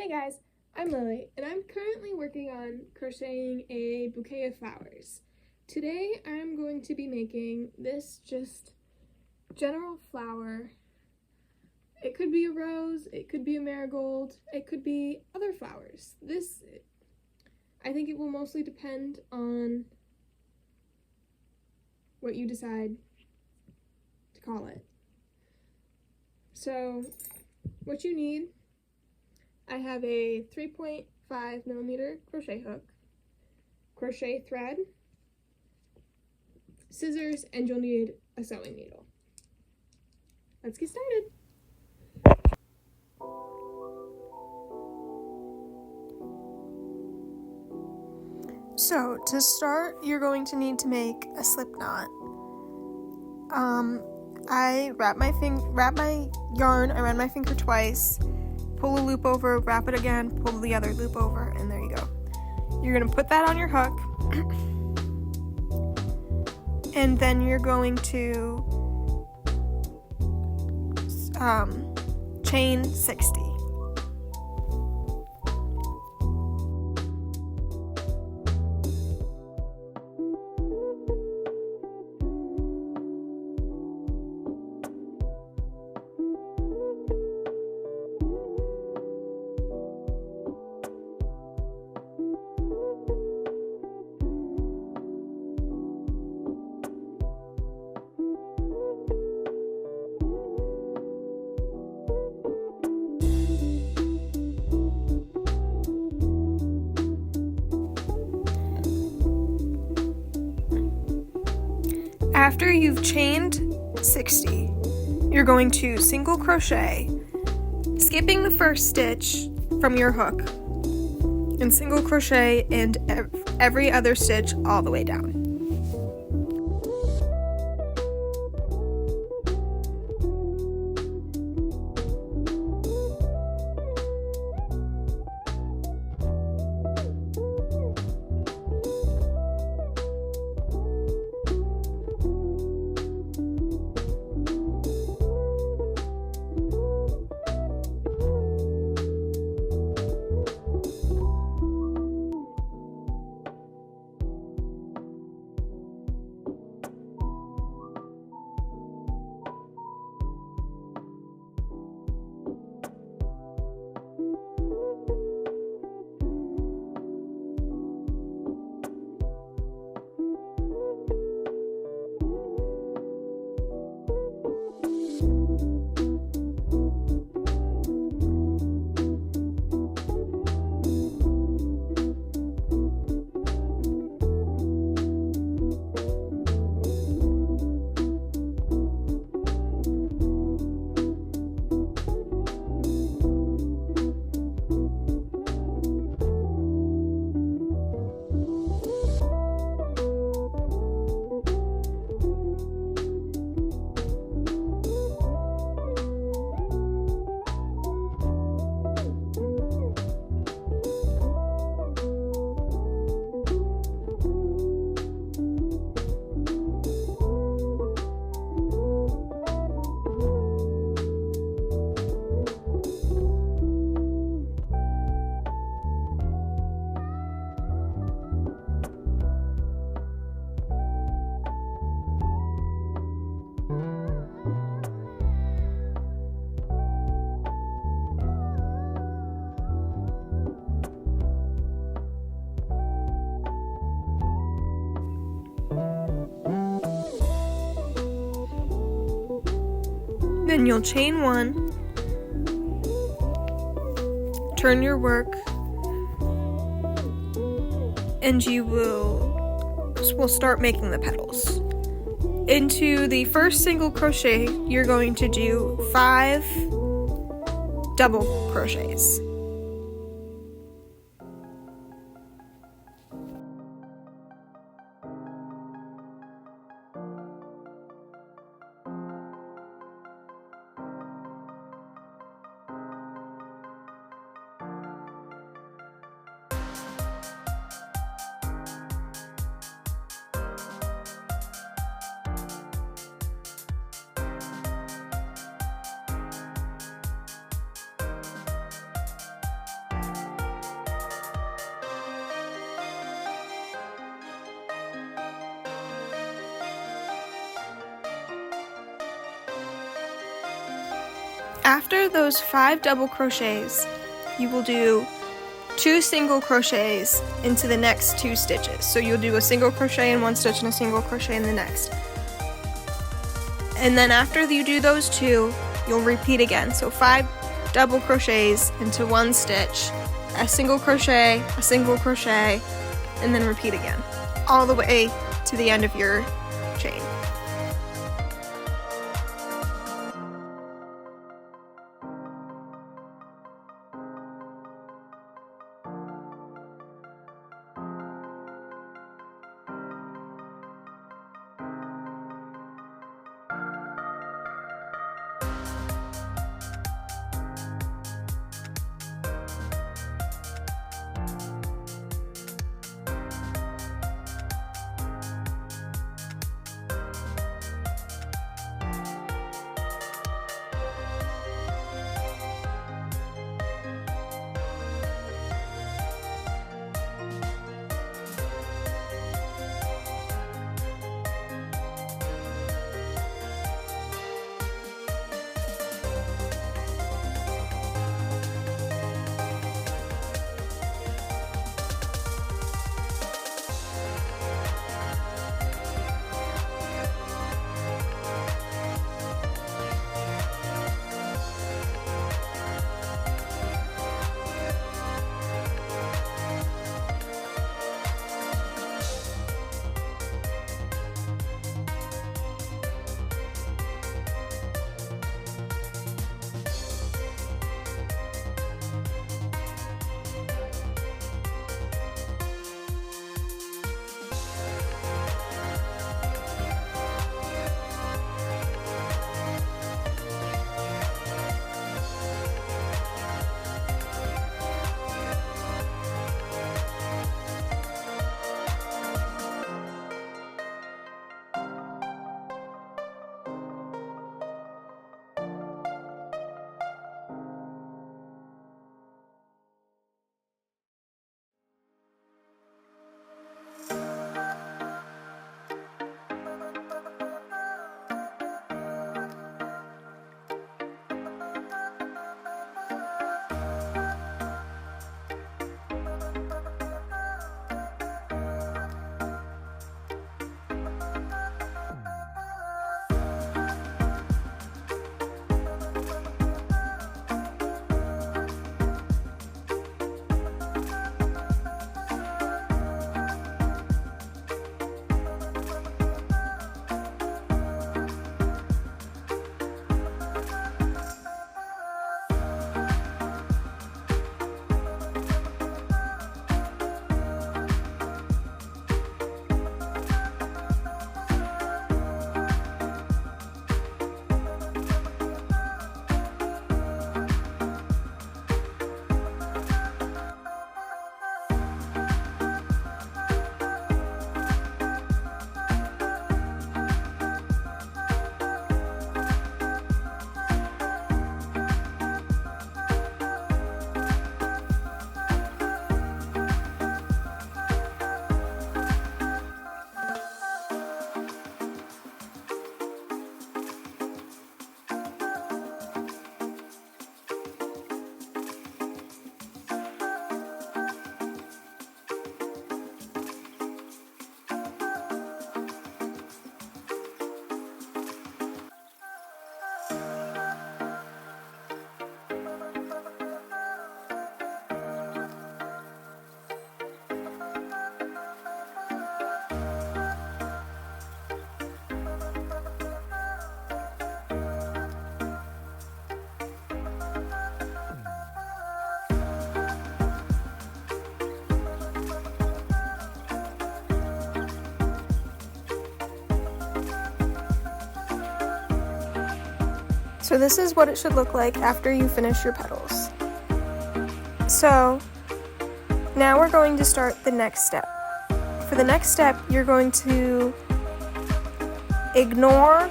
Hey guys, I'm Lily, and I'm currently working on crocheting a bouquet of flowers. Today I'm going to be making this just general flower. It could be a rose, it could be a marigold, it could be other flowers. I think it will mostly depend on what you decide to call it. So, what you need: I have a 3.5 millimeter crochet hook, crochet thread, scissors, and you'll need a sewing needle. Let's get started. So to start, you're going to need to make a slip knot. I wrap my yarn around my finger twice, pull a loop over, wrap it again, pull the other loop over, and there you go. You're going to put that on your hook, and then you're going to chain 60. After you've chained 60, you're going to single crochet, skipping the first stitch from your hook, and single crochet in every other stitch all the way down. Then you'll chain 1, turn your work, and you will start making the petals. Into the first single crochet, you're going to do 5 double crochets. After those 5 double crochets, you will do 2 single crochets into the next 2 stitches. So you'll do a single crochet in one stitch and a single crochet in the next. And then after you do those 2, you'll repeat again. So 5 double crochets into one stitch, a single crochet, and then repeat again, all the way to the end of your chain. So this is what it should look like after you finish your petals. So now we're going to start the next step. For the next step, you're going to ignore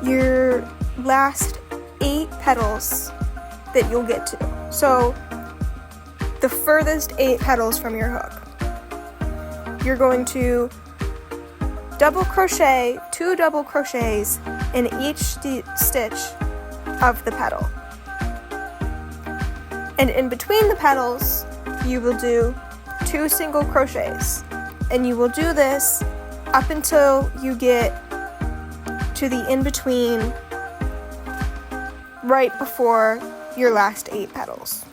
your last 8 petals that you'll get to. So the furthest 8 petals from your hook. You're going to double crochet 2 double crochets in each stitch of the petal. And in between the petals, you will do 2 single crochets. And you will do this up until you get to the in-between right before your last 8 petals.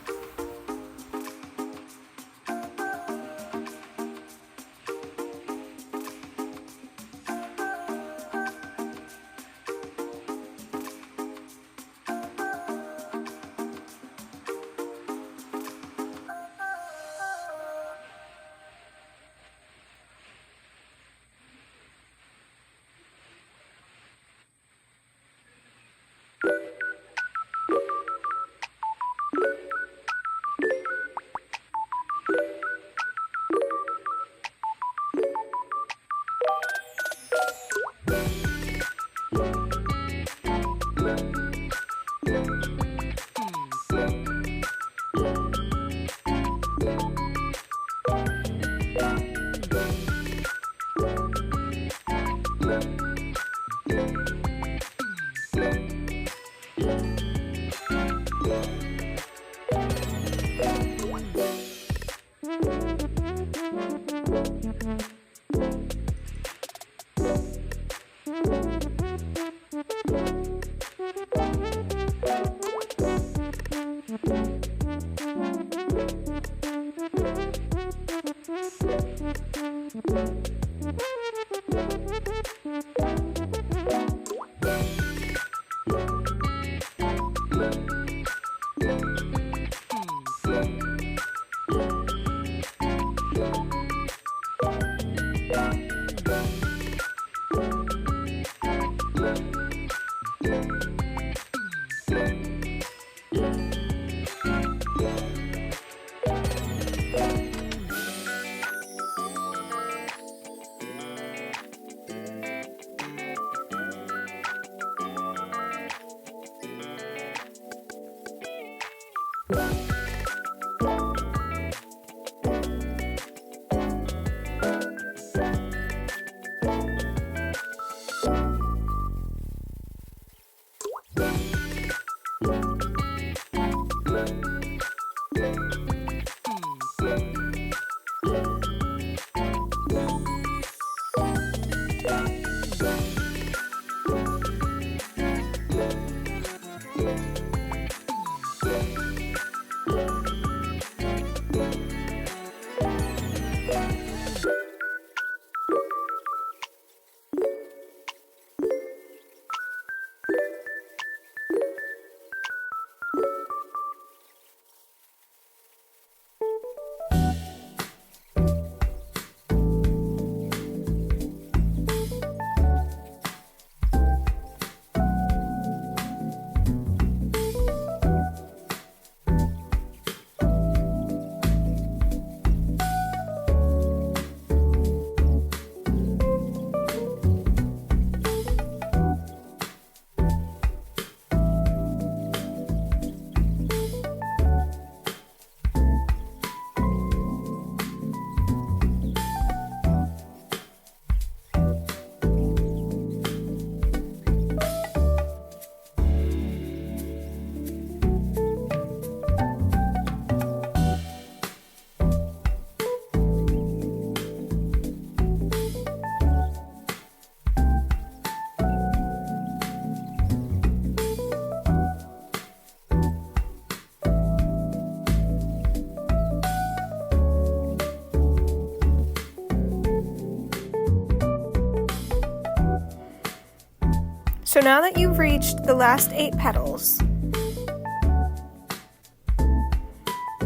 So now that you've reached the last 8 petals,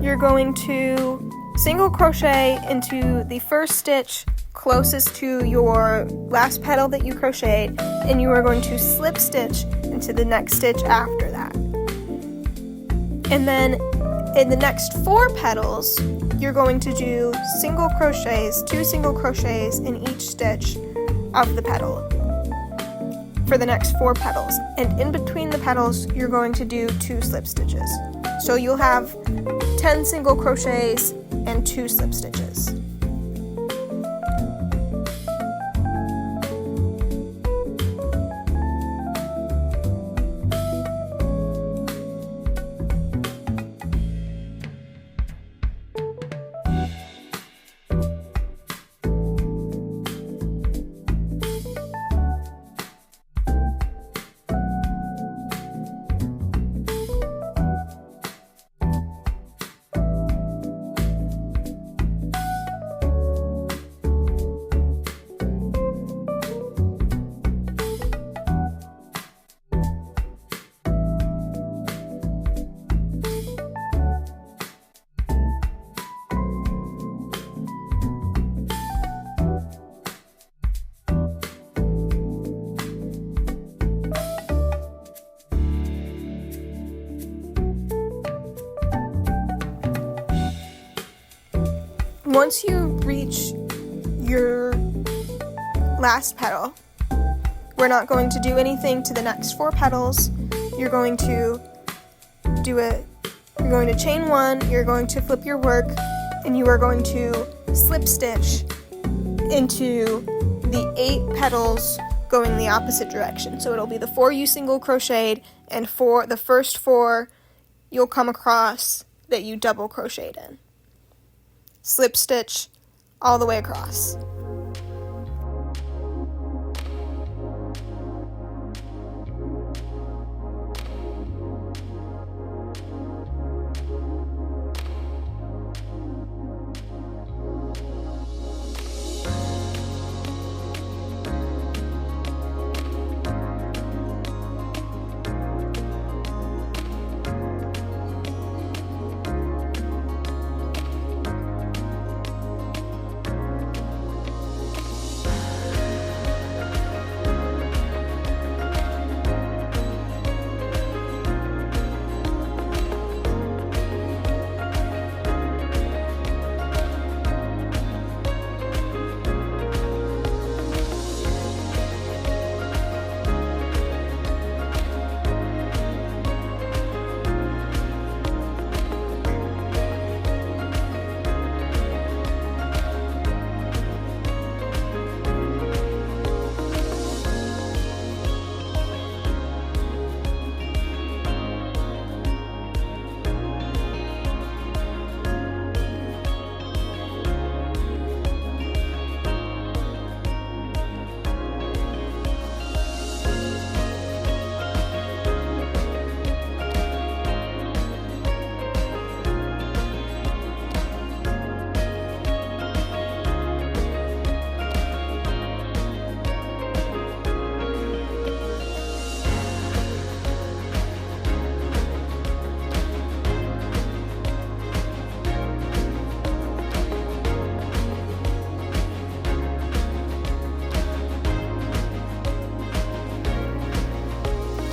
you're going to single crochet into the first stitch closest to your last petal that you crocheted, and you are going to slip stitch into the next stitch after that. And then in the next 4 petals, you're going to do single crochets, 2 single crochets in each stitch of the petal for the next 4 petals. And in between the petals, you're going to do 2 slip stitches. So you'll have 10 single crochets and 2 slip stitches. Once you reach your last petal, we're not going to do anything to the next 4 petals. You're going to chain 1, you're going to flip your work, and you are going to slip stitch into the 8 petals going the opposite direction. So it'll be the 4 you single crocheted, and the first 4 you'll come across that you double crocheted in. Slip stitch all the way across.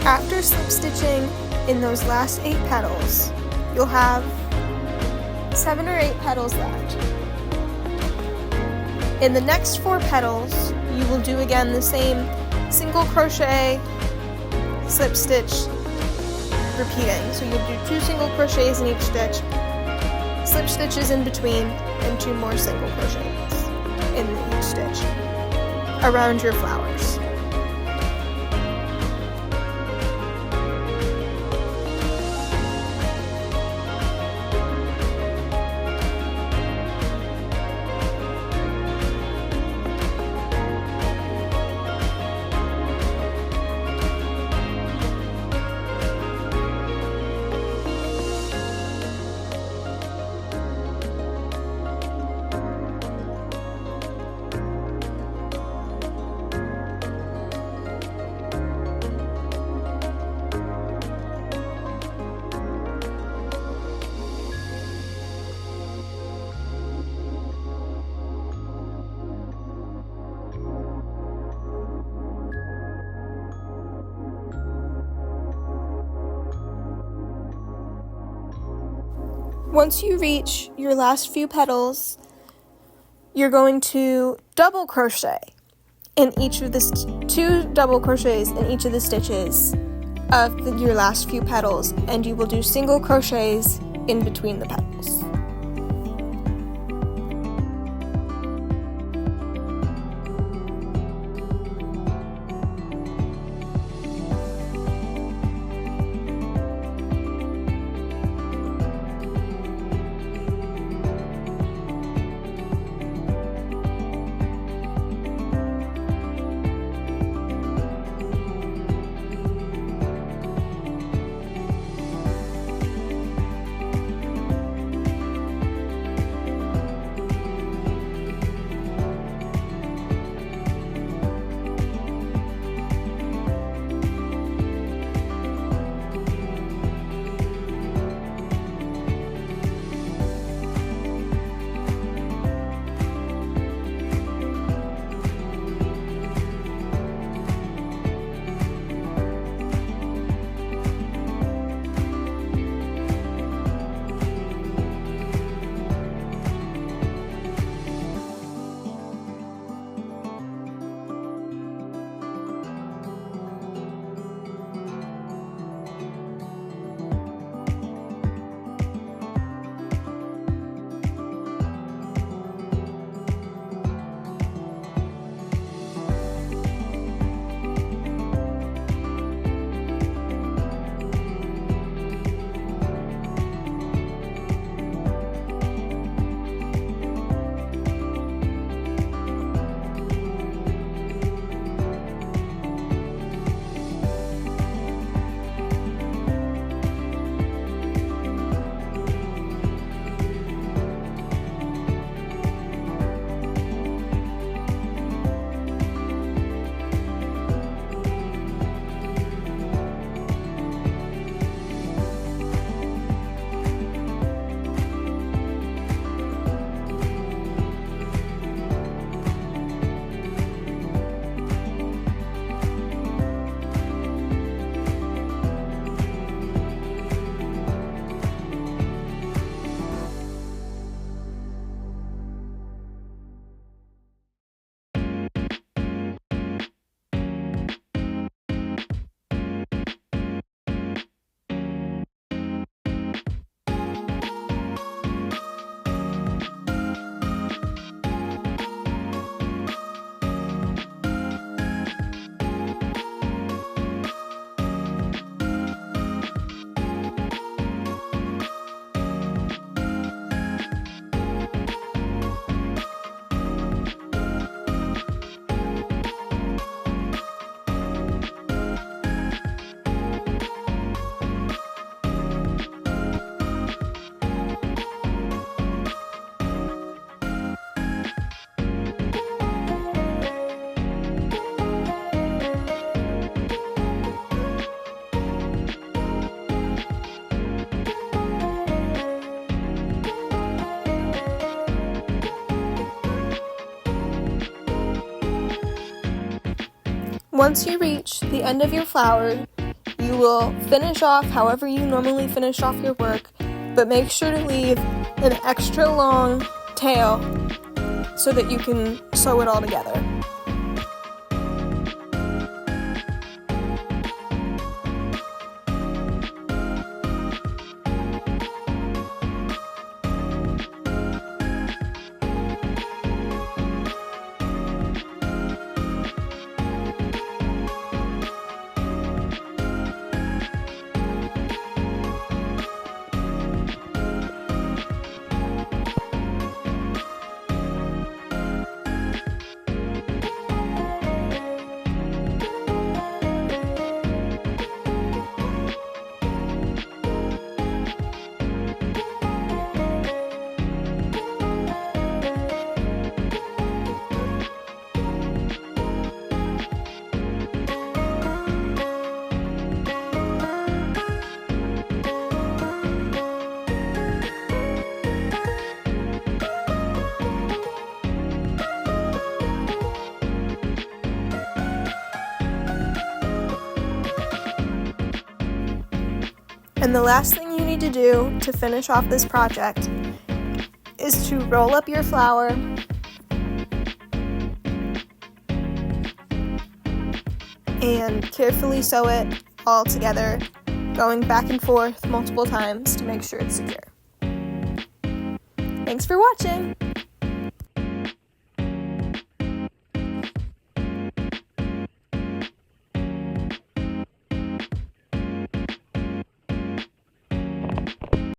After slip stitching in those last 8 petals, you'll have 7 or 8 petals left. In the next 4 petals, you will do again the same single crochet, slip stitch, repeating. So you'll do 2 single crochets in each stitch, slip stitches in between, and 2 more single crochets in each stitch around your flowers. Once you reach your last few petals, you're going to double crochet in each of the 2 double crochets in each of the stitches of your last few petals, and you will do single crochets in between the petals. Once you reach the end of your flower, you will finish off however you normally finish off your work, but make sure to leave an extra long tail so that you can sew it all together. And the last thing you need to do to finish off this project is to roll up your flower and carefully sew it all together, going back and forth multiple times to make sure it's secure. Thanks for watching!